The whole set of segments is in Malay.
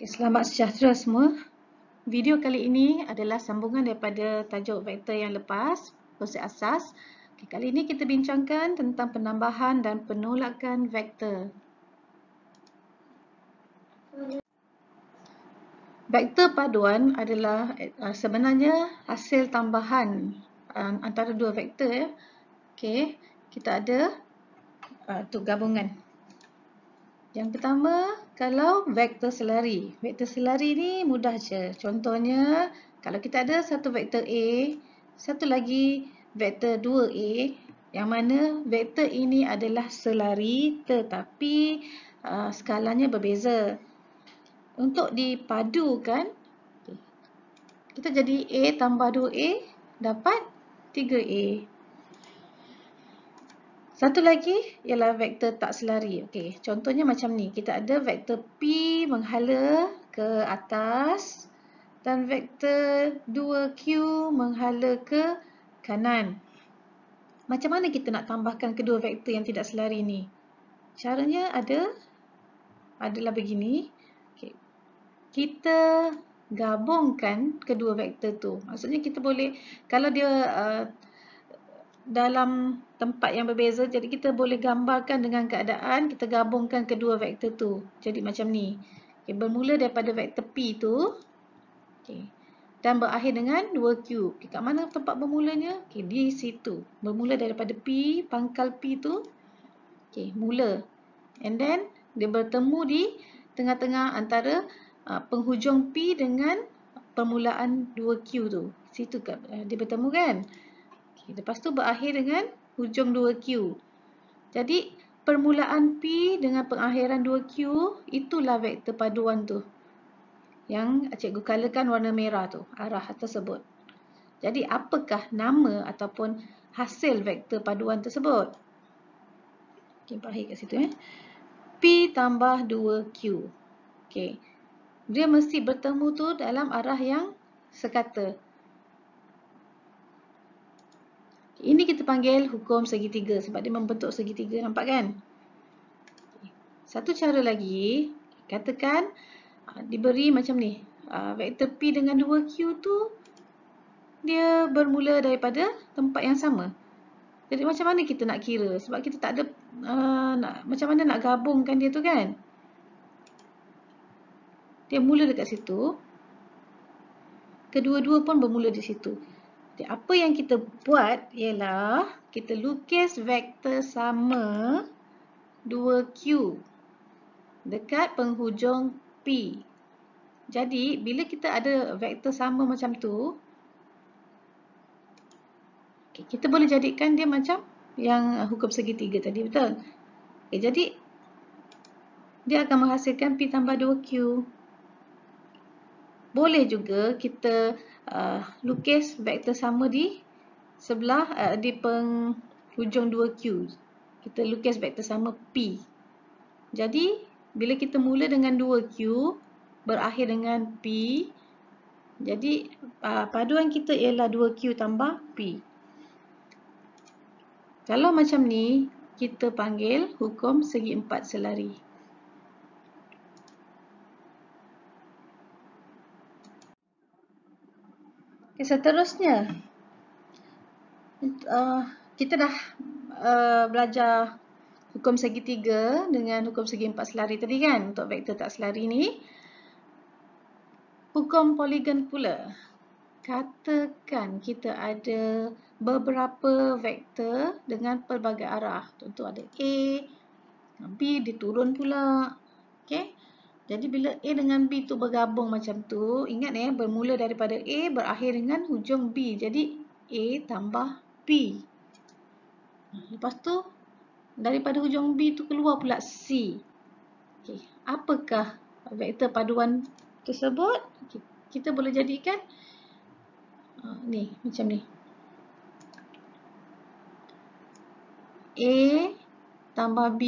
Selamat sejahtera semua. Video kali ini adalah sambungan daripada tajuk vektor yang lepas, konsep asas. Kali ini kita bincangkan tentang penambahan dan penolakan vektor. Vektor paduan adalah sebenarnya hasil tambahan antara dua vektor. Okey, kita ada gabungan. Yang pertama, kalau vektor selari. Vektor selari ni mudah je. Contohnya, kalau kita ada satu vektor A, satu lagi vektor 2A, yang mana vektor ini adalah selari tetapi skalanya berbeza. Untuk dipadukan, kita jadi A tambah 2A dapat 3A. Satu lagi ialah vektor tak selari. Okey, contohnya macam ni. Kita ada vektor P menghala ke atas dan vektor 2Q menghala ke kanan. Macam mana kita nak tambahkan kedua vektor yang tidak selari ni? Caranya adalah begini. Okey. Kita gabungkan kedua vektor tu. Maksudnya kita boleh, kalau dia dalam tempat yang berbeza, jadi kita boleh gambarkan dengan keadaan kita gabungkan kedua vektor tu. Jadi macam ni. Okay, bermula daripada vektor P tu, okay, dan berakhir dengan 2Q. Okay, kat mana tempat bermulanya? Okay, di situ. Bermula daripada P, pangkal P tu. Okay, mula. And then dia bertemu di tengah-tengah antara penghujung P dengan permulaan 2Q tu. Situ dia bertemu kan? Okay, lepas tu berakhir dengan hujung 2Q. Jadi permulaan P dengan pengakhiran 2Q itulah vektor paduan tu. Yang cikgu colourkan warna merah tu, arah tersebut. Jadi apakah nama ataupun hasil vektor paduan tersebut? Okey, berakhir kat situ P tambah 2Q. Okey. Dia mesti bertemu tu dalam arah yang sekata. Ini kita panggil hukum segitiga sebab dia membentuk segitiga, nampak kan? Satu cara lagi, katakan diberi macam ni. Vektor P dengan 2Q tu dia bermula daripada tempat yang sama. Jadi macam mana kita nak kira? Sebab kita tak ada macam mana nak gabungkan dia tu kan? Dia mula dekat situ. Kedua-dua pun bermula di situ. Jadi, apa yang kita buat ialah kita lukis vektor sama 2Q dekat penghujung P. Jadi, bila kita ada vektor sama macam tu, okay, kita boleh jadikan dia macam yang hukum segitiga tadi, betul? Okay, jadi, dia akan menghasilkan P tambah 2Q. Boleh juga kita lukis vektor sama di sebelah, di penghujung 2Q. Kita lukis vektor sama P. Jadi, bila kita mula dengan 2Q, berakhir dengan P, jadi paduan kita ialah 2Q tambah P. Kalau macam ni, kita panggil hukum segi empat selari. Okay, seterusnya, kita dah belajar hukum segitiga dengan hukum segi empat selari tadi kan, untuk vektor tak selari ni. Hukum poligon pula. Katakan kita ada beberapa vektor dengan pelbagai arah. Contoh ada A, B dia turun pula. Okay? Jadi bila A dengan B tu bergabung macam tu, ingat bermula daripada A berakhir dengan hujung B. Jadi A tambah B. Lepas tu daripada hujung B tu keluar pula C. Okay. Apakah vektor paduan tersebut? Kita boleh jadikan ni macam ni. A tambah B,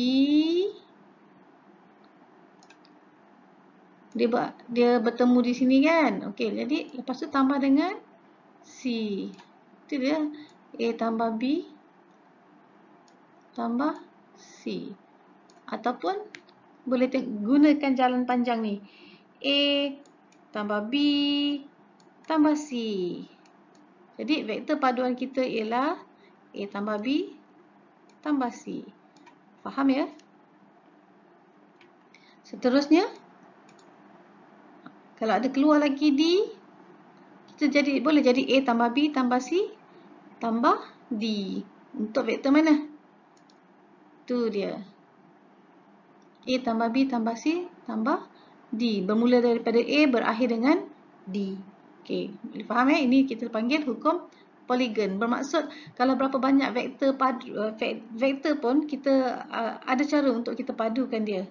dia bertemu di sini kan. Okey, jadi lepas tu tambah dengan C. Itu dia, A tambah B tambah C. Ataupun boleh gunakan jalan panjang ni. A tambah B tambah C. Jadi vektor paduan kita ialah A tambah B tambah C. Faham ya? Seterusnya, kalau ada keluar lagi D, kita boleh jadi A tambah B tambah C tambah D. Untuk vektor mana? Tu dia. A tambah B tambah C tambah D. Bermula daripada A berakhir dengan D. Okey, boleh faham ya? Ini kita panggil hukum poligon. Bermaksud kalau berapa banyak vektor pun kita ada cara untuk kita padukan dia.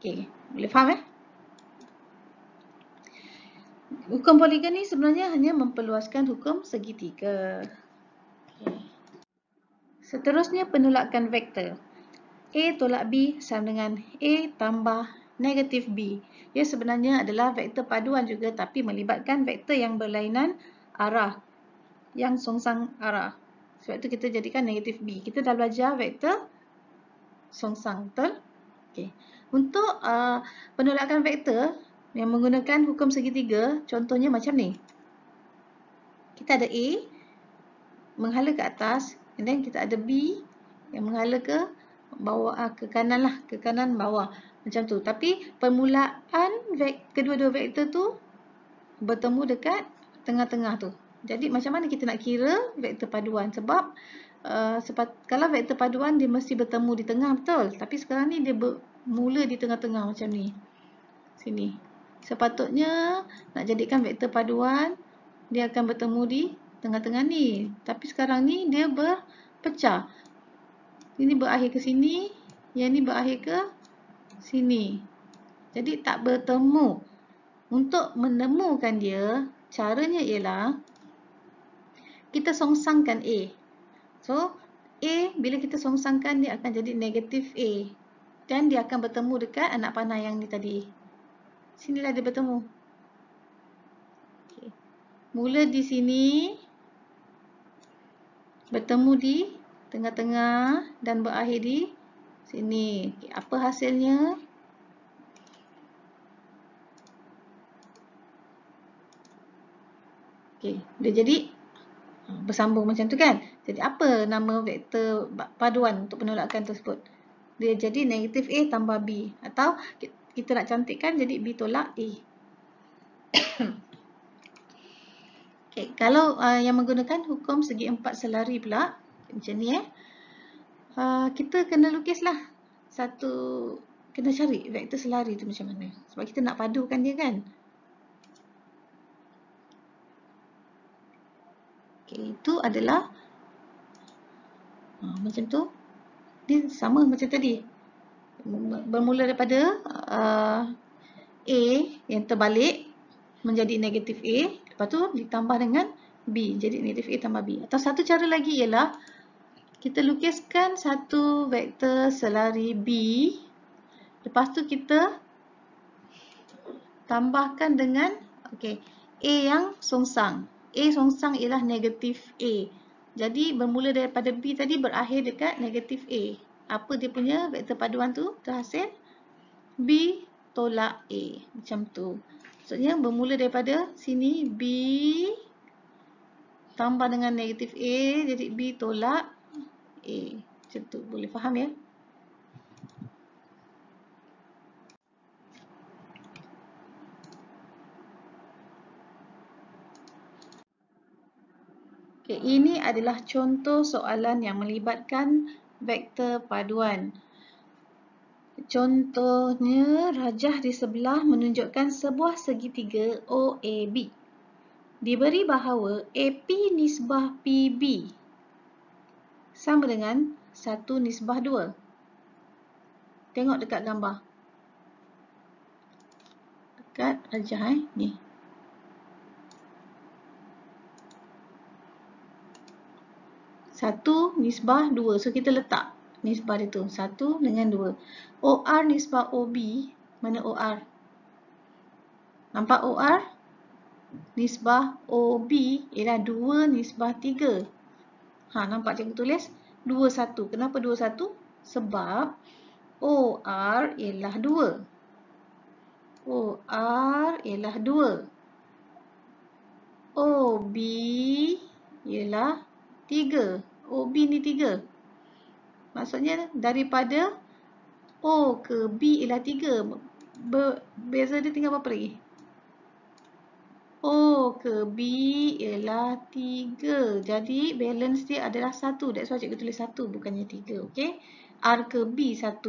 Okey, boleh faham ya? Hukum poligon ni sebenarnya hanya memperluaskan hukum segitiga. Okay. Seterusnya penolakan vektor. A tolak B sama dengan A tambah negatif B. Ia sebenarnya adalah vektor paduan juga tapi melibatkan vektor yang berlainan arah, yang songsang arah. Sebab itu kita jadikan negatif B. Kita dah belajar vektor songsang, betul? Okay. Untuk penolakan vektor yang menggunakan hukum segitiga, contohnya macam ni. Kita ada A menghala ke atas, and then kita ada B yang menghala ke bawah, ke kanan lah, ke kanan bawah. Macam tu. Tapi permulaan kedua-dua vektor tu bertemu dekat tengah-tengah tu. Jadi macam mana kita nak kira vektor paduan? Sebab kalau vektor paduan dia mesti bertemu di tengah, betul? Tapi sekarang ni dia bermula di tengah-tengah macam ni. Sini. Sepatutnya nak jadikan vektor paduan, dia akan bertemu di tengah-tengah ni. Tapi sekarang ni dia berpecah. Ini berakhir ke sini, yang ni berakhir ke sini. Jadi tak bertemu. Untuk menemukan dia, caranya ialah kita songsangkan A. So, A bila kita songsangkan dia akan jadi negatif A. Dan dia akan bertemu dekat anak panah yang ni tadi. Sinilah dia bertemu. Okay. Mula di sini, bertemu di tengah-tengah dan berakhir di sini. Okay. Apa hasilnya? Okay. Dia jadi bersambung macam tu kan? Jadi apa nama vektor paduan untuk penolakan tersebut? Dia jadi negatif A tambah B. Atau kita nak cantikkan jadi B tolak A. Okay, kalau yang menggunakan hukum segi empat selari pula, macam ni kita kena lukislah kena cari vektor selari tu macam mana. Sebab kita nak padukan dia kan. Okay, itu adalah macam tu. Dia sama macam tadi. Bermula daripada A yang terbalik menjadi negatif A. Lepas tu ditambah dengan B. Jadi negatif A tambah B. Atau satu cara lagi ialah kita lukiskan satu vektor selari B. Lepas tu kita tambahkan dengan A yang songsang. A songsang ialah negatif A. Jadi bermula daripada B tadi berakhir dekat negatif A. Apa dia punya vektor paduan tu terhasil? B tolak A. Macam tu. Maksudnya bermula daripada sini B tambah dengan negatif A, jadi B tolak A. Macam tu. Boleh faham ya? Okay, ini adalah contoh soalan yang melibatkan vektor paduan. Contohnya, rajah di sebelah menunjukkan sebuah segitiga OAB. Diberi bahawa AP nisbah PB sama dengan 1 nisbah 2. Tengok dekat gambar. Dekat rajah ni. Satu nisbah 2. So kita letak nisbah dia tu. 1 dengan 2. OR nisbah OB. Mana OR? Nampak OR? Nisbah OB ialah 2 nisbah 3. Nampak cikgu tulis? 2, 1. Kenapa 2, 1? Sebab OR ialah 2. OR ialah 2. OB ialah 3. OB ni 3. Maksudnya daripada O ke B ialah 3. Beza dia tinggal berapa lagi? O ke B ialah 3. Jadi balance dia adalah 1. That's why cikgu tulis 1 bukannya 3. Okay? R ke B 1.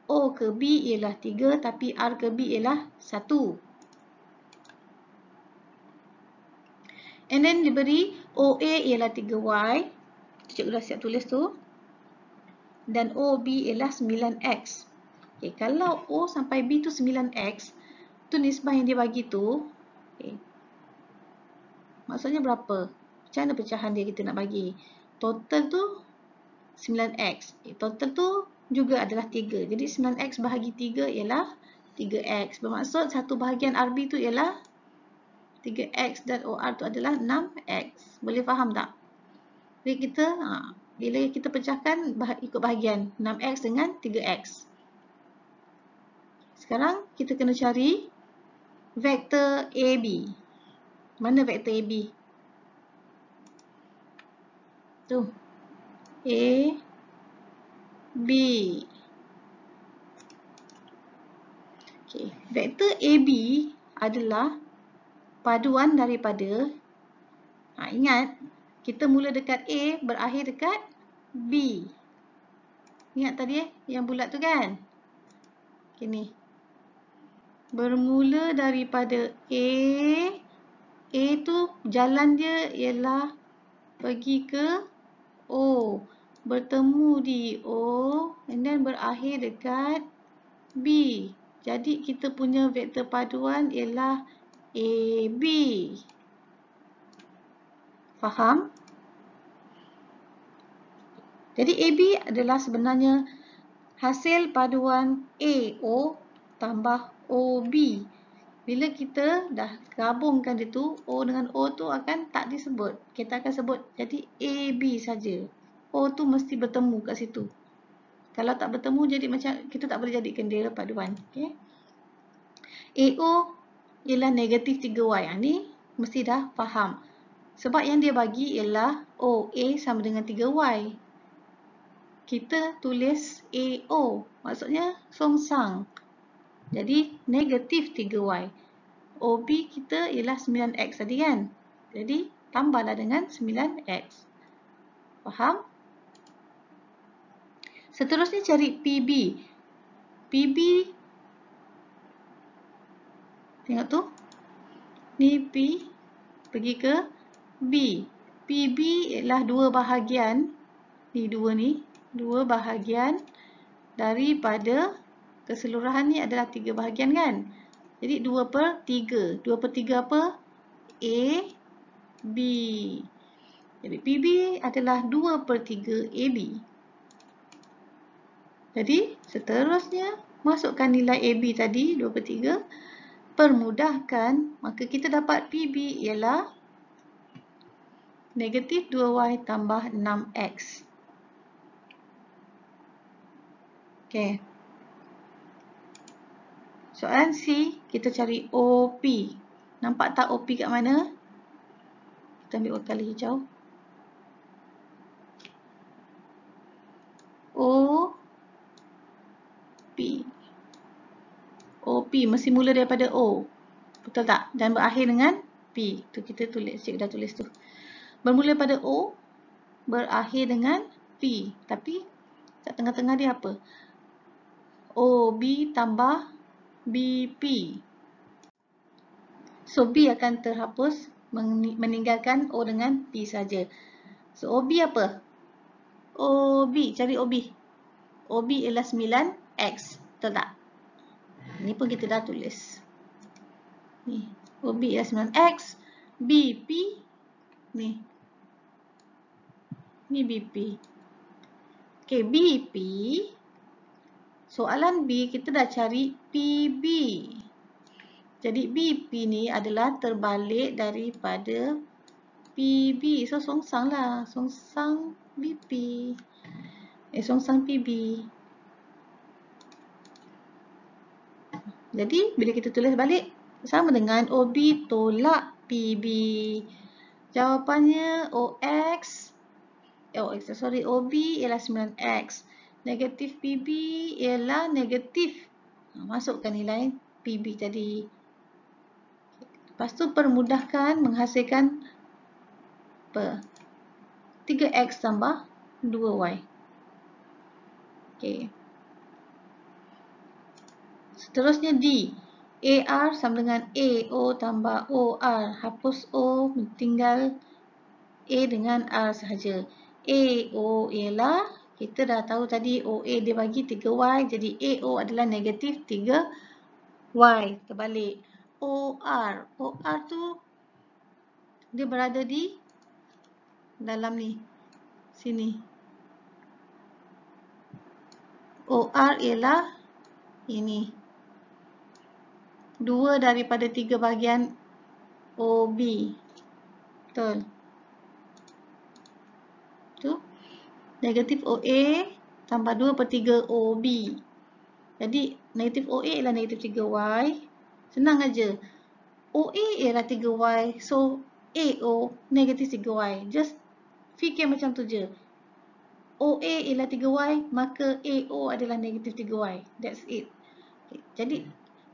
O ke B ialah 3 tapi R ke B ialah 1. And then diberi OA ialah 3Y. Cikgu dah siap tulis tu. Dan OB ialah 9X. Okay, kalau O sampai B tu 9X, tu nisbah yang dia bagi tu. Okay. Maksudnya berapa? Macam mana pecahan dia kita nak bagi? Total tu 9X. Total tu juga adalah 3. Jadi 9X bahagi 3 ialah 3X. Bermaksud satu bahagian RB tu ialah 3X dan OR tu adalah 6X. Boleh faham tak? Jadi bila kita pecahkan ikut bahagian 6X dengan 3X. Sekarang kita kena cari vektor AB. Mana vektor AB? Tu. A, B. Okay. Vektor AB adalah paduan daripada, ingat, kita mula dekat A, berakhir dekat B. Ingat tadi yang bulat tu kan? Okay, ni. Bermula daripada A tu jalan dia ialah pergi ke O. Bertemu di O and then berakhir dekat B. Jadi kita punya vektor paduan ialah AB. Faham? Jadi AB adalah sebenarnya hasil paduan AO tambah OB. Bila kita dah gabungkan dia tu, O dengan O tu akan tak disebut. Kita akan sebut jadi AB saja. O tu mesti bertemu kat situ. Kalau tak bertemu, jadi macam kita tak boleh jadikan dia paduan. Okay? AO ialah negatif 3Y. Ni mesti dah faham. Sebab yang dia bagi ialah OA sama dengan 3Y. Kita tulis AO. Maksudnya songsang. Jadi negatif 3Y. OB kita ialah 9X tadi kan. Jadi tambahlah dengan 9X. Faham? Seterusnya cari PB. PB. Tengok tu. Ni P. Pergi ke B. PB ialah dua bahagian. Ni dua ni. Dua bahagian daripada keseluruhan ni adalah 3 bahagian kan. Jadi 2/3. 2/3 apa? A, B. Jadi PB adalah 2/3 AB. Jadi seterusnya masukkan nilai AB tadi 2/3. Permudahkan, maka kita dapat PB ialah negatif 2Y tambah 6X. Okay. Soalan C, kita cari OP. Nampak tak OP kat mana? Kita ambil wakala hijau. OP. OP mesti mula daripada O. Betul tak? Dan berakhir dengan P. Tu kita tulis. Cikgu dah tulis tu. Bermula pada O, berakhir dengan P. Tapi kat tengah-tengah dia apa? OB tambah BP. So B akan terhapus meninggalkan O dengan P saja. So OB apa? OB, cari OB. OB ialah 9X. Betul tak? Ni pun kita dah tulis. Ni, OB ialah 9X. BP, ni. Ni BP. Okay, BP. Soalan B, kita dah cari PB. Jadi BP ni adalah terbalik daripada PB. So songsang lah. Songsang BP. Songsang PB. Jadi bila kita tulis balik sama dengan OB tolak PB. Jawapannya OB ialah 9X. Negatif PB ialah negatif. Masukkan nilai PB tadi. Lepas tu permudahkan menghasilkan apa? 3X tambah 2Y. Okey. Seterusnya D. AR sama dengan AO tambah OR. Hapus O, tinggal A dengan R sahaja. AO ialah, kita dah tahu tadi OA dia bagi 3Y. Jadi AO adalah negatif 3Y. Terbalik. OR. OR tu dia berada di dalam ni. Sini. OR ialah ini. 2 daripada 3 bahagian OB. Betul. Tu. Negatif OA tambah 2/3 OB. Jadi negatif OA ialah negatif 3Y. Senang aja. OA ialah 3Y. So AO negatif 3Y. Just fikir macam tu je. OA ialah 3Y, maka AO adalah negatif 3Y. That's it. Okay. Jadi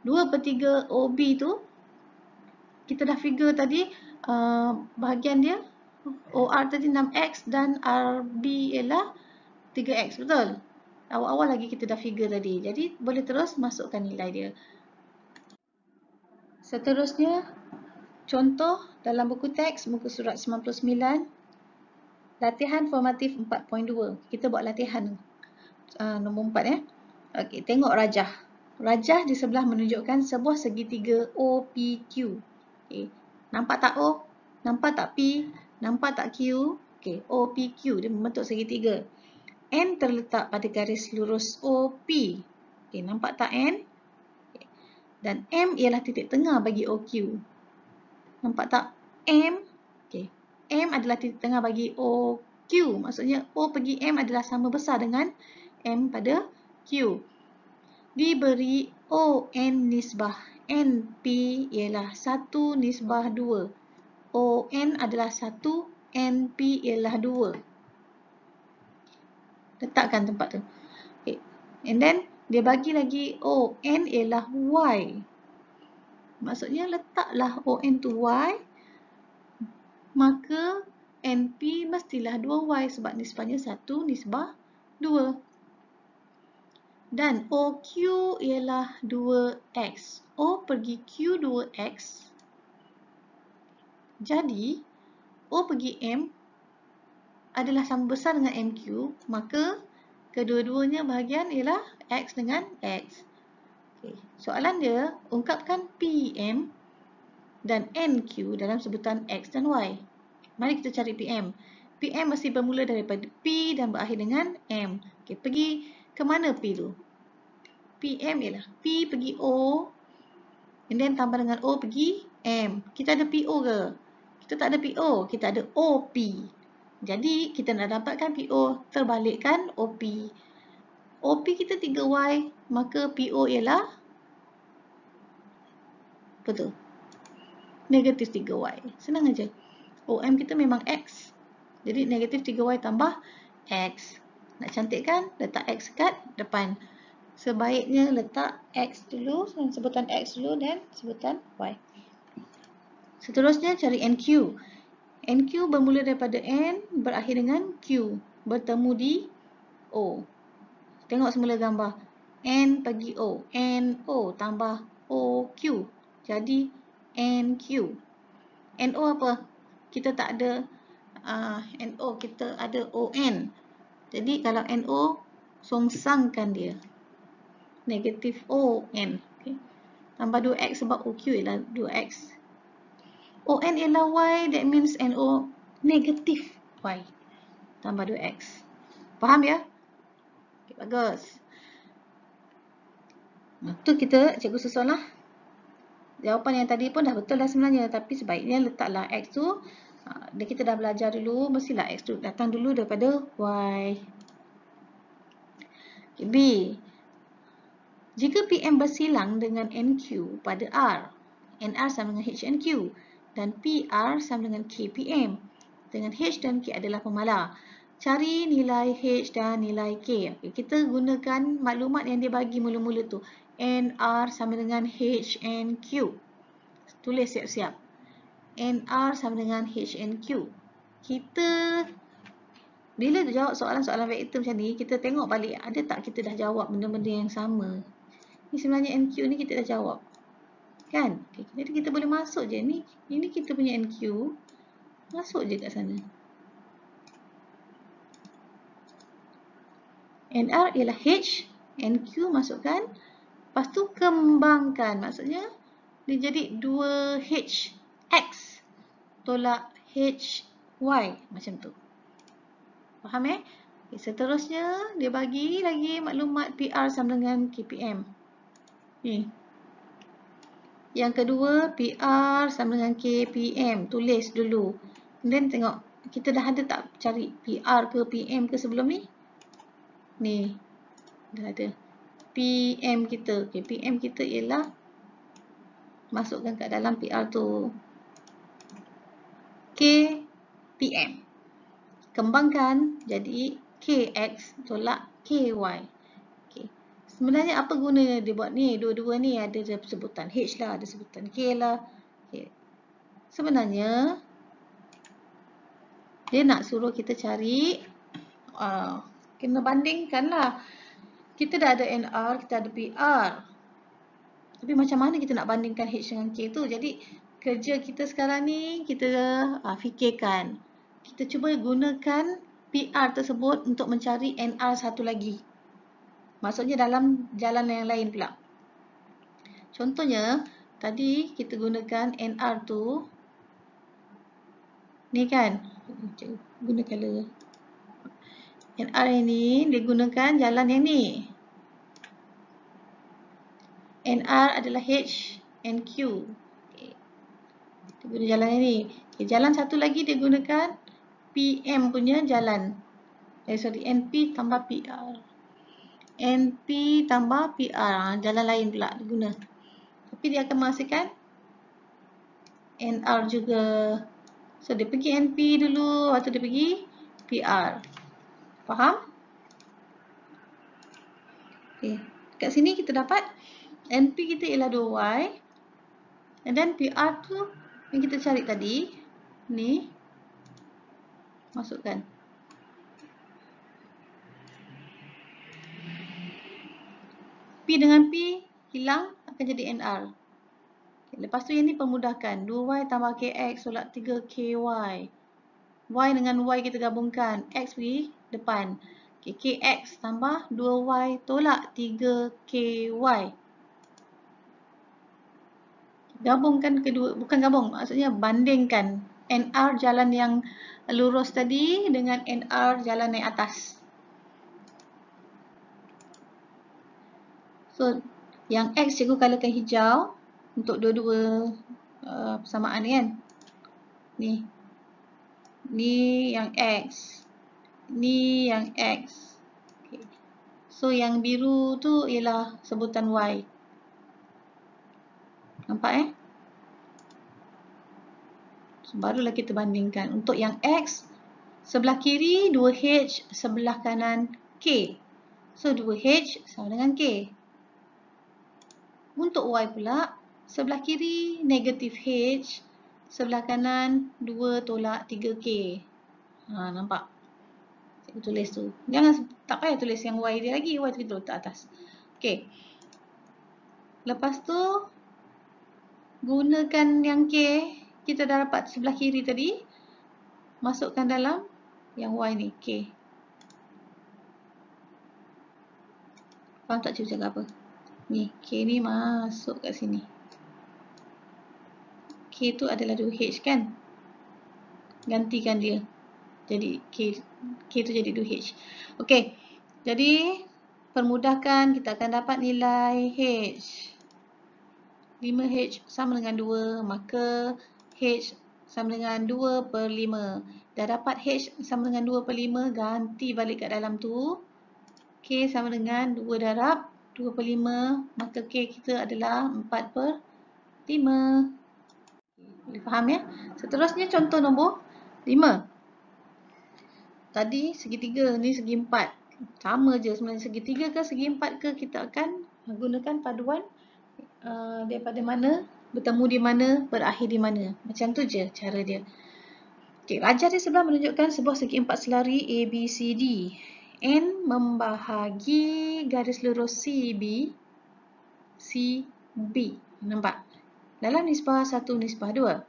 2/3 OB tu kita dah figure tadi bahagian dia. OR tadi 6X dan RB ialah 3X. Betul? Awal-awal lagi kita dah figure tadi. Jadi boleh terus masukkan nilai dia. Seterusnya, contoh dalam buku teks muka surat 99. Latihan formatif 4.2. Kita buat latihan nombor 4 ya. Okey, tengok rajah. Rajah di sebelah menunjukkan sebuah segitiga OPQ. Okey, nampak tak O? Nampak tak P? Nampak tak Q? Okey, OPQ dia membentuk segitiga. N terletak pada garis lurus OP. Okey, nampak tak N? Okay. Dan M ialah titik tengah bagi OQ. Nampak tak M? Okey. M adalah titik tengah bagi OQ. Maksudnya O pergi M adalah sama besar dengan M pada Q. Diberi ON nisbah. NP ialah 1 nisbah 2. ON adalah 1, NP ialah 2. Letakkan tempat tu. Okay. And then, dia bagi lagi ON ialah Y. Maksudnya, letaklah ON tu Y. Maka, NP mestilah 2Y sebab nisbahnya 1 nisbah 2. Dan OQ ialah 2X. O pergi Q 2X. Jadi, O pergi M adalah sama besar dengan MQ. Maka, kedua-duanya bahagian ialah X dengan X. Okay. Soalan dia, ungkapkan PM dan NQ dalam sebutan X dan Y. Mari kita cari PM. PM mesti bermula daripada P dan berakhir dengan M. Okay, pergi ke mana P tu? PM ialah P pergi O, and then tambah dengan O pergi M. Kita ada PO ke? Kita tak ada PO. Kita ada OP. Jadi, kita nak dapatkan PO, terbalikkan OP. OP kita 3Y, maka PO ialah betul. Negatif 3Y. Senang aja. OM kita memang X. Jadi, negatif 3Y tambah X. Nak cantikkan, letak X kat depan. Sebaiknya letak X dulu, sebutan X dulu dan sebutan Y. Seterusnya cari NQ. NQ bermula daripada N, berakhir dengan Q. Bertemu di O. Tengok semula gambar. N pergi O. NO tambah OQ. Jadi NQ. NO apa? Kita tak ada NO, kita ada ON. Jadi kalau NO, songsangkan dia. Negatif ON. Okay. Tambah 2X sebab OQ ialah 2X. ON ialah Y, that means NO negatif Y. Tambah 2X. Faham ya? Okay, bagus. Tu kita cikgu susun lah. Jawapan yang tadi pun dah betul dah sebenarnya. Tapi sebaiknya letaklah X tu. Kita dah belajar dulu. Mestilah X tu datang dulu daripada Y. Okay, B. Jika PM bersilang dengan NQ pada R, NR sama dengan HNQ dan PR sama dengan KPM, dengan H dan K adalah pemalar. Cari nilai H dan nilai K. Okay, kita gunakan maklumat yang dia bagi mula-mula tu. NR sama dengan HNQ. Tulis siap-siap. NR sama dengan HNQ. Kita bila jawab soalan-soalan vektor macam ni, kita tengok balik ada tak kita dah jawab benda-benda yang sama. Ni sebenarnya NQ ni kita dah jawab. Kan? Okay, jadi kita boleh masuk je ni. Ini kita punya NQ. Masuk je kat sana. NR ialah H, NQ masukkan. Lepas tu kembangkan. Maksudnya dia jadi 2HX tolak HY. Macam tu. Faham eh? Okay, seterusnya dia bagi lagi maklumat PR sama dengan KPM. Ni. Yang kedua PR sama dengan KPM. Tulis dulu. Kemudian tengok kita dah ada tak cari PR ke PM ke sebelum ni? Ni. Dah ada. PM kita. Okay, PM kita ialah masukkan kat dalam PR tu. KPM. Kembangkan jadi KX tolak KY. Okay. Sebenarnya apa guna dia buat ni? Dua-dua ni ada sebutan H lah, ada sebutan K lah. Okay. Sebenarnya dia nak suruh kita cari kena bandingkan lah. Kita dah ada NR, kita ada PR. Tapi macam mana kita nak bandingkan H dengan K tu? Jadi kerja kita sekarang ni kita fikirkan. Kita cuba gunakan PR tersebut untuk mencari NR satu lagi. Maksudnya dalam jalan yang lain pula. Contohnya, tadi kita gunakan NR tu. Ni kan? Guna color. NR ini digunakan jalan yang ni. NR adalah H and Q. Okay. Kita guna jalan yang ni. Okay, jalan satu lagi dia gunakan PM punya jalan. NP tambah PR. NP tambah PR. Jalan lain pula dia guna. Tapi dia akan menghasilkan NR juga. So dia pergi NP dulu. Lepas tu dia pergi PR. Faham? Okay. Kat sini kita dapat NP kita ialah 2Y. And then PR tu yang kita cari tadi. Ni. Masukkan. P dengan P hilang akan jadi NR. Okay, lepas tu yang ni pemudahkan. 2Y tambah KX tolak 3KY. Y dengan Y kita gabungkan. X pergi depan. Okay, KX tambah 2Y tolak 3KY. Gabungkan kedua. Bukan gabung. Maksudnya bandingkan. NR jalan yang lurus tadi dengan NR jalan naik atas. So, yang X cikgu colourkan hijau untuk dua-dua persamaan ni kan. Ni. Ni yang X. Ni yang X. Okay. So, yang biru tu ialah sebutan Y. Nampak eh? So, barulah kita bandingkan. Untuk yang X, sebelah kiri 2H, sebelah kanan K. So, 2H sama dengan K. Untuk Y pula, sebelah kiri negatif H, sebelah kanan 2 tolak 3K. Nampak? Saya tulis tu. Jangan tak payah tulis yang Y dia lagi. Y tu kita letak atas. Okey. Lepas tu, gunakan yang K. Kita dah dapat sebelah kiri tadi. Masukkan dalam yang Y ni. K. Faham tak cikgu cakap apa? Ni, K ni masuk kat sini. K tu adalah 2H kan? Gantikan dia. Jadi, K tu jadi 2H. Okey. Jadi, permudahkan kita akan dapat nilai H. 5H sama dengan 2. Maka, H sama dengan 2 per 5. Dah dapat H sama dengan 2 per 5. Ganti balik kat dalam tu. K sama dengan 2 darab 2/5, maka K kita adalah 4/5. Boleh faham ya? Seterusnya contoh nombor 5. Tadi segitiga, ni segi 4. Sama je sebenarnya, segitiga ke segi 4 ke, kita akan gunakan paduan daripada mana, bertemu di mana, berakhir di mana. Macam tu je cara dia. Okey, raja di sebelah menunjukkan sebuah segi 4 selari ABCD. N membahagi garis lurus CB. Nampak? Dalam nisbah 1 nisbah 2.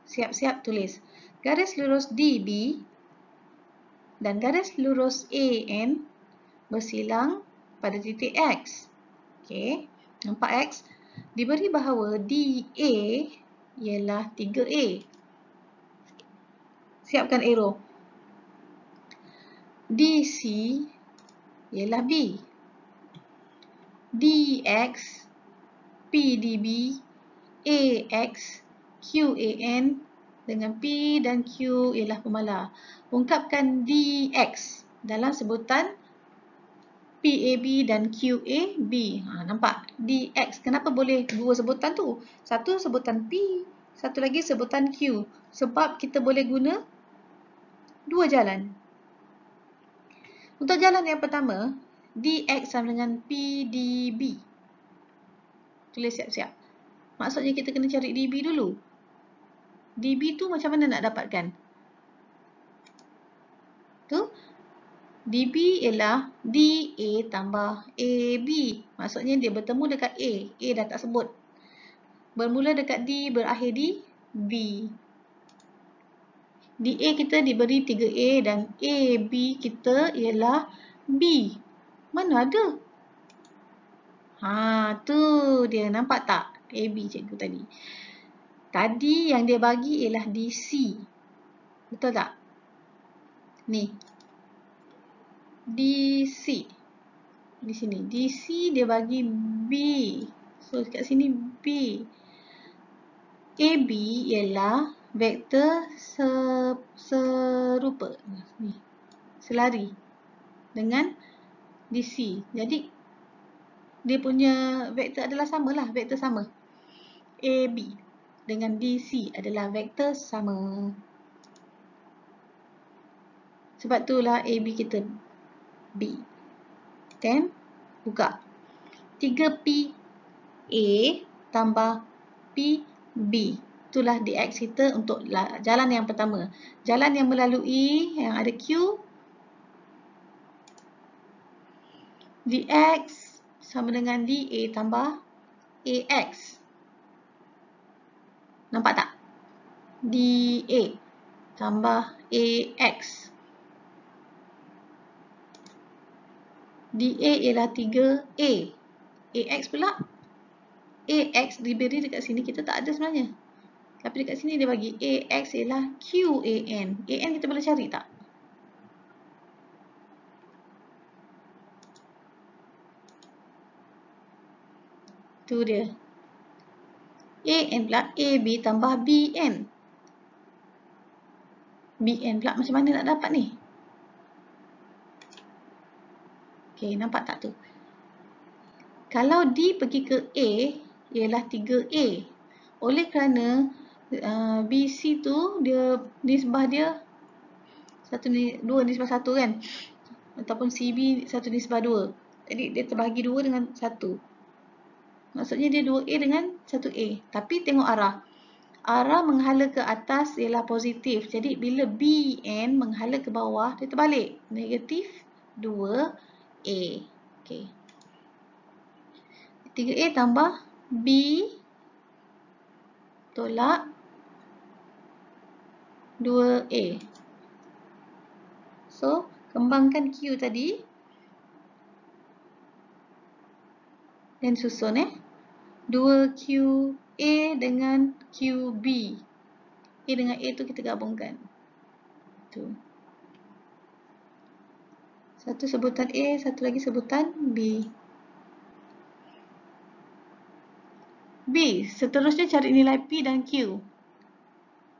Siap-siap tulis. Garis lurus DB dan garis lurus AN bersilang pada titik X. Okey, nampak X? Diberi bahawa DA ialah 3A. Siapkan arrow. DC ialah B. DX, PDB, AX, QAN dengan P dan Q ialah pemalar. Ungkapkan DX dalam sebutan PAB dan QAB. Nampak? DX. Kenapa boleh dua sebutan tu? Satu sebutan P, satu lagi sebutan Q. Sebab kita boleh guna dua jalan. Untuk jalan yang pertama, DX sama dengan PDB. Tulis siap-siap. Maksudnya kita kena cari DB dulu. DB tu macam mana nak dapatkan? Tu, DB ialah DA tambah AB. Maksudnya dia bertemu dekat A. A dah tak sebut. Bermula dekat D, berakhir di B. DA kita diberi 3A dan AB kita ialah B. Mana ada? Tu dia. Nampak tak? AB cikgu tadi. Tadi yang dia bagi ialah DC. Betul tak? Ni. DC. Di sini. DC dia bagi B. So, kat sini B. AB ialah vektor serupa. Ni. Selari. Dengan DC. Jadi, dia punya vektor adalah sama lah. Vektor sama. AB dengan DC adalah vektor sama. Sebab itulah AB kita B. Then, buka. 3P A tambah PB. Itulah DX kita untuk jalan yang pertama. Jalan yang melalui yang ada Q. DX sama dengan DA tambah AX. Nampak tak? DA tambah AX. DA ialah 3A. AX pula. AX diberi dekat sini kita tak ada sebenarnya. Tapi dekat sini dia bagi AX ialah QAN. AN kita boleh cari tak? Tu dia. AN pula AB tambah BN. BN pula macam mana nak dapat ni? Okey, nampak tak tu? Kalau D pergi ke A, ialah 3A. Oleh kerana BC tu, dia nisbah dia 2 nisbah 1 kan? Ataupun CB 1 nisbah 2. Jadi, dia terbahagi 2 dengan 1. Maksudnya dia 2A dengan 1A. Tapi tengok arah. Arah menghala ke atas ialah positif. Jadi, bila BN menghala ke bawah, dia terbalik. Negatif 2A. Okey. 3A tambah B tolak 2A. So, kembangkan Q tadi. Dan susun 2QA dengan QB. A dengan A tu kita gabungkan. Tu. Satu sebutan A, satu lagi sebutan B. B. Seterusnya cari nilai P dan Q.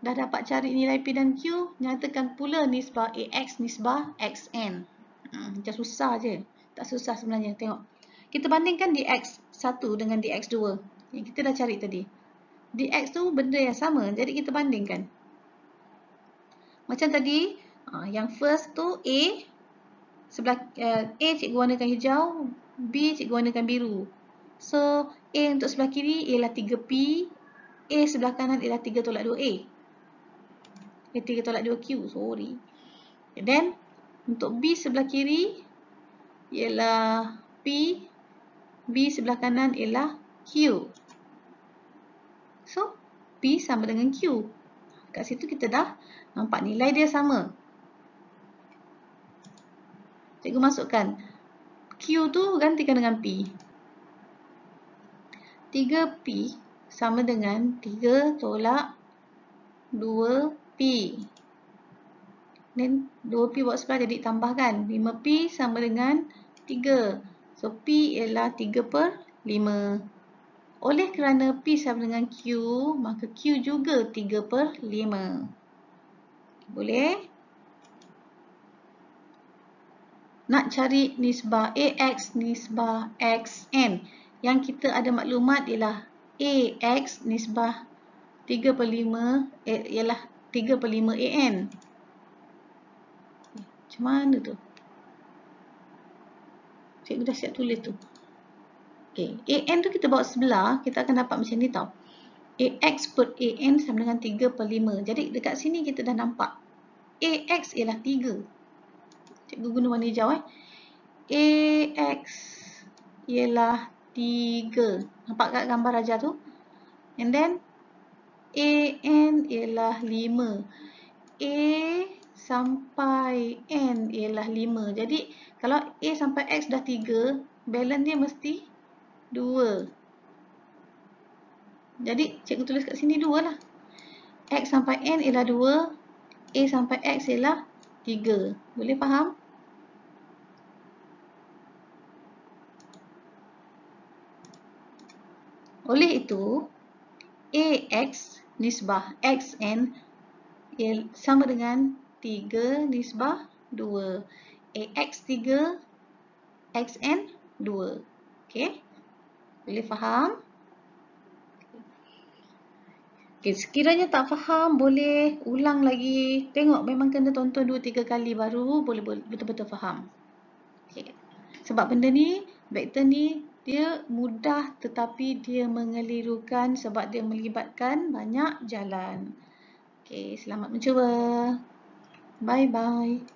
Dah dapat cari nilai P dan Q, nyatakan pula nisbah AX nisbah XN. Macam susah je. Tak susah sebenarnya. Tengok. Kita bandingkan dx1 dengan dx2. Yang kita dah cari tadi. Dx tu benda yang sama, jadi kita bandingkan. Macam tadi, yang first tu A, sebelah A cikgu warnakan hijau, B cikgu warnakan biru. So, A untuk sebelah kiri ialah 3P, A sebelah kanan ialah 3 tolak 2A. 3 tolak 2Q, sorry. Then, untuk B sebelah kiri ialah P, B sebelah kanan ialah Q. So, P sama dengan Q. Kat situ kita dah nampak nilai dia sama. Cikgu masukkan Q tu gantikan dengan P. 3P sama dengan 3 tolak 2P. Dan 2P buat sebelah jadi tambahkan. 5P sama dengan 3. So, P ialah 3/5. Oleh kerana P sama dengan Q, maka Q juga 3/5. Boleh? Nak cari nisbah AX, nisbah XN. Yang kita ada maklumat ialah AX nisbah 3/5 ialah 3/5 AN. Macam mana tu? Cikgu dah siap tulis tu. Okay. AN tu kita bawa sebelah, kita akan dapat macam ni tau. AX per AN sama dengan 3/5. Jadi dekat sini kita dah nampak. AX ialah 3. Cikgu guna warna hijau AX ialah 3. Nampak kat gambar Raja tu? And then AN ialah 5. A sampai N ialah 5. Jadi kalau A sampai X dah 3, balance dia mesti 2. Jadi cikgu tulis kat sini 2 lah. X sampai N ialah 2, A sampai X ialah 3. Boleh faham? Oleh itu, AX nisbah XN sama dengan 3 nisbah 2. AX 3, XN 2. Okey? Boleh faham? Okay, sekiranya tak faham, boleh ulang lagi. Tengok, memang kena tonton 2-3 kali baru boleh betul-betul faham. Okay. Sebab benda ni, vektor ni, dia mudah tetapi dia mengelirukan sebab dia melibatkan banyak jalan. Okay, selamat mencuba. Bye-bye.